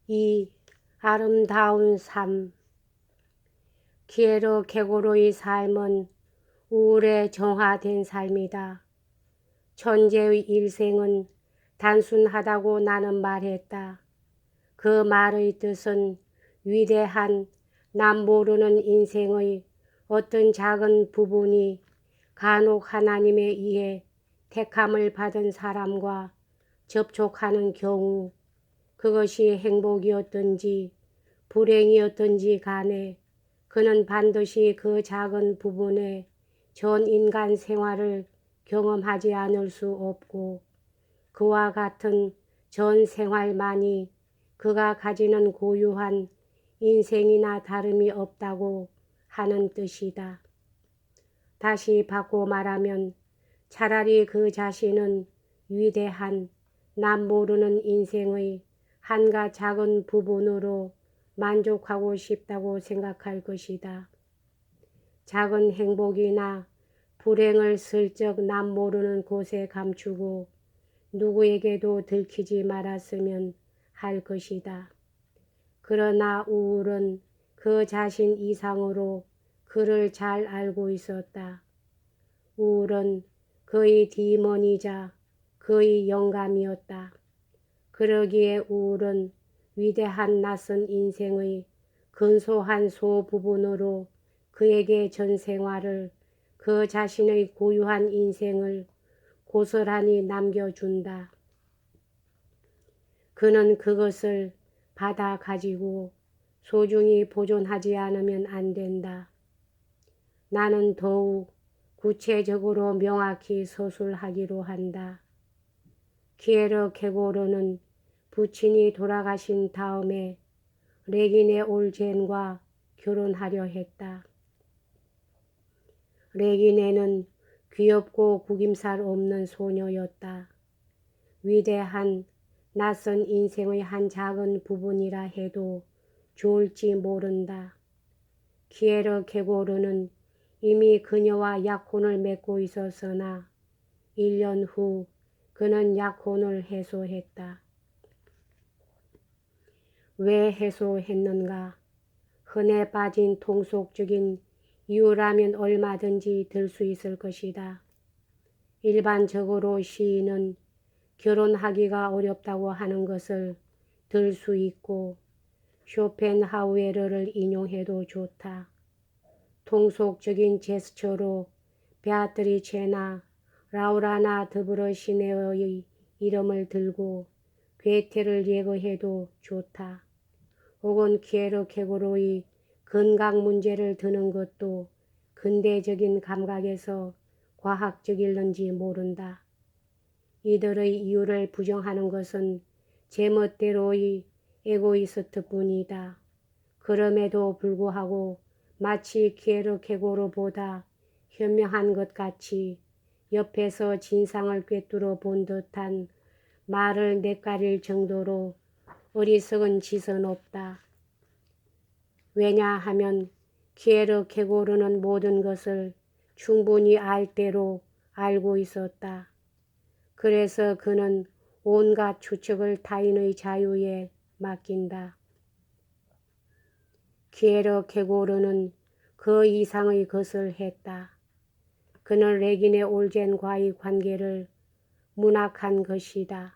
이 아름다운 삶. 키에르 케고르의 삶은 우울에 정화된 삶이다. 천재의 일생은 단순하다고 나는 말했다. 그 말의 뜻은 위대한 남 모르는 인생의 어떤 작은 부분이 간혹 하나님에 의해 택함을 받은 사람과 접촉하는 경우, 그것이 행복이었든지 불행이었든지 간에 그는 반드시 그 작은 부분의 전 인간 생활을 경험하지 않을 수 없고, 그와 같은 전 생활만이 그가 가지는 고유한 인생이나 다름이 없다고 하는 뜻이다. 다시 바꿔 말하면 차라리 그 자신은 위대한 남 모르는 인생의 한가 작은 부분으로 만족하고 싶다고 생각할 것이다. 작은 행복이나 불행을 슬쩍 남 모르는 곳에 감추고 누구에게도 들키지 말았으면 할 것이다. 그러나 우울은 그 자신 이상으로 그를 잘 알고 있었다. 우울은 그의 디몬이자 그의 영감이었다. 그러기에 우울은 위대한 낯선 인생의 근소한 소부분으로 그에게 전 생활을, 그 자신의 고유한 인생을 고스란히 남겨준다. 그는 그것을 받아 가지고 소중히 보존하지 않으면 안 된다. 나는 더욱 구체적으로 명확히 서술하기로 한다. 키에르 케고르는 부친이 돌아가신 다음에 레기네 올젠과 결혼하려 했다. 레기네는 귀엽고 구김살 없는 소녀였다. 위대한 낯선 인생의 한 작은 부분이라 해도 좋을지 모른다. 키에르 케고르는 이미 그녀와 약혼을 맺고 있었으나 1년 후 그는 약혼을 해소했다. 왜 해소했는가? 흔해 빠진 통속적인 이유라면 얼마든지 들 수 있을 것이다. 일반적으로 시인은 결혼하기가 어렵다고 하는 것을 들 수 있고 쇼펜하우에르를 인용해도 좋다. 통속적인 제스처로 베아트리체나 라우라나 드브러시네어의 이름을 들고 괴테를 예거해도 좋다. 혹은 키에르 케고르의 건강 문제를 드는 것도 근대적인 감각에서 과학적일는지 모른다. 이들의 이유를 부정하는 것은 제멋대로의 에고이스트뿐이다. 그럼에도 불구하고 마치 키에르 케고르보다 현명한 것 같이 옆에서 진상을 꿰뚫어 본 듯한 말을 내까릴 정도로 어리석은 짓은 없다. 왜냐하면 키에르 케고르는 모든 것을 충분히 알 대로 알고 있었다. 그래서 그는 온갖 추측을 타인의 자유에 맡긴다. 키에르 케고르는 그 이상의 것을 했다. 그는 레기네 올젠과의 관계를 문학한 것이다.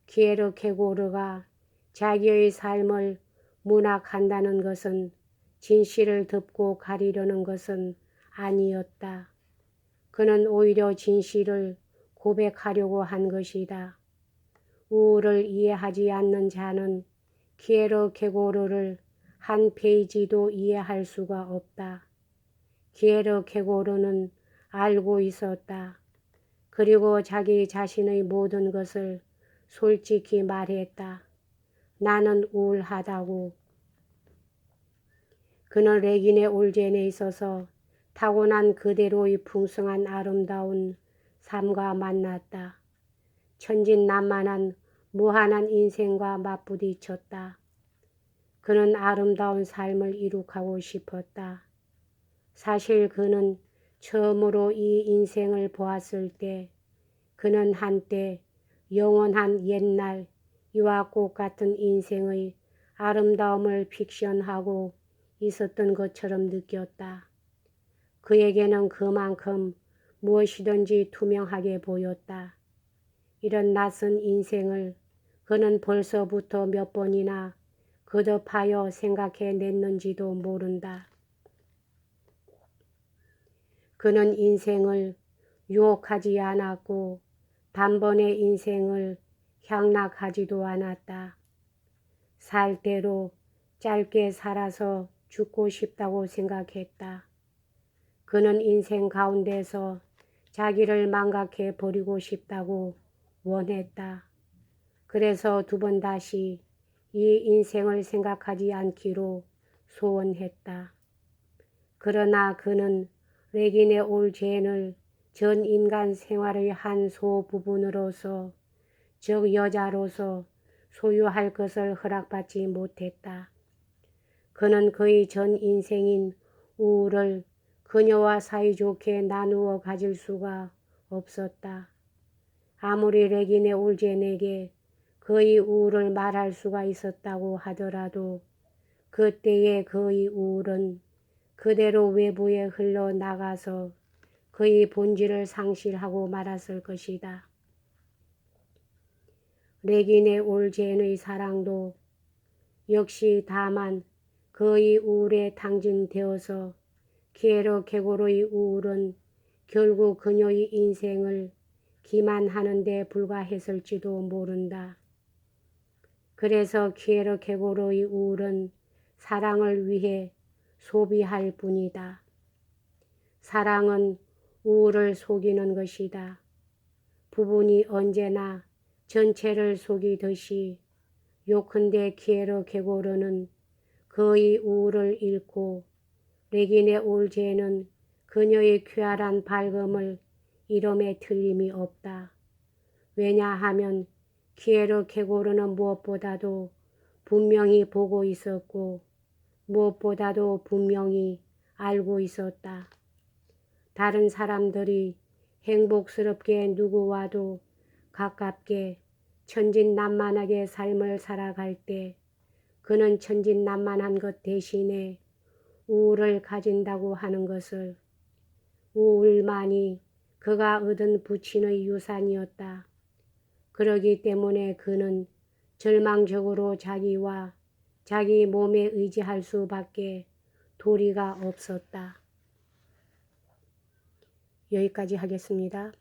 키에르 케고르가 자기의 삶을 문학한다는 것은 진실을 덮고 가리려는 것은 아니었다. 그는 오히려 진실을 고백하려고 한 것이다. 우울을 이해하지 않는 자는 키에르 케고르를 한 페이지도 이해할 수가 없다. 키에르 케고르는 알고 있었다. 그리고 자기 자신의 모든 것을 솔직히 말했다. 나는 우울하다고. 그는 레기네 올젠에 있어서 타고난 그대로의 풍성한 아름다운 삶과 만났다. 천진난만한 무한한 인생과 맞부딪혔다. 그는 아름다운 삶을 이룩하고 싶었다. 사실 그는 처음으로 이 인생을 보았을 때 그는 한때 영원한 옛날 이와 꽃 같은 인생의 아름다움을 픽션하고 있었던 것처럼 느꼈다. 그에게는 그만큼 무엇이든지 투명하게 보였다. 이런 낯선 인생을 그는 벌써부터 몇 번이나 거듭하여 생각해 냈는지도 모른다. 그는 인생을 유혹하지 않았고 단번에 인생을 향락하지도 않았다. 살 대로 짧게 살아서 죽고 싶다고 생각했다. 그는 인생 가운데서 자기를 망각해 버리고 싶다고 원했다. 그래서 두 번 다시 이 인생을 생각하지 않기로 소원했다. 그러나 그는 레기네 올젠을 전 인간 생활의 한 소부분으로서, 즉 여자로서 소유할 것을 허락받지 못했다. 그는 그의 전 인생인 우울을 그녀와 사이좋게 나누어 가질 수가 없었다. 아무리 레기네 올젠에게 그의 우울을 말할 수가 있었다고 하더라도 그때의 그의 우울은 그대로 외부에 흘러나가서 그의 본질을 상실하고 말았을 것이다. 레기네 올젠의 사랑도 역시 다만 그의 우울에 당진되어서 키에르 게고르의 우울은 결국 그녀의 인생을 기만하는 데 불과했을지도 모른다. 그래서 키에르 게고르의 우울은 사랑을 위해 소비할 뿐이다. 사랑은 우울을 속이는 것이다. 부분이 언제나 전체를 속이듯이 요컨대 키에르 게고르는 그의 우울을 잃고 레기네 올젠은 그녀의 쾌활한 밝음을 잃음에 틀림이 없다. 왜냐하면 키에르 게고르는 무엇보다도 분명히 보고 있었고 무엇보다도 분명히 알고 있었다. 다른 사람들이 행복스럽게 누구와도 가깝게 천진난만하게 삶을 살아갈 때 그는 천진난만한 것 대신에 우울을 가진다고 하는 것을, 우울만이 그가 얻은 부친의 유산이었다. 그러기 때문에 그는 절망적으로 자기와 자기 몸에 의지할 수밖에 도리가 없었다. 여기까지 하겠습니다.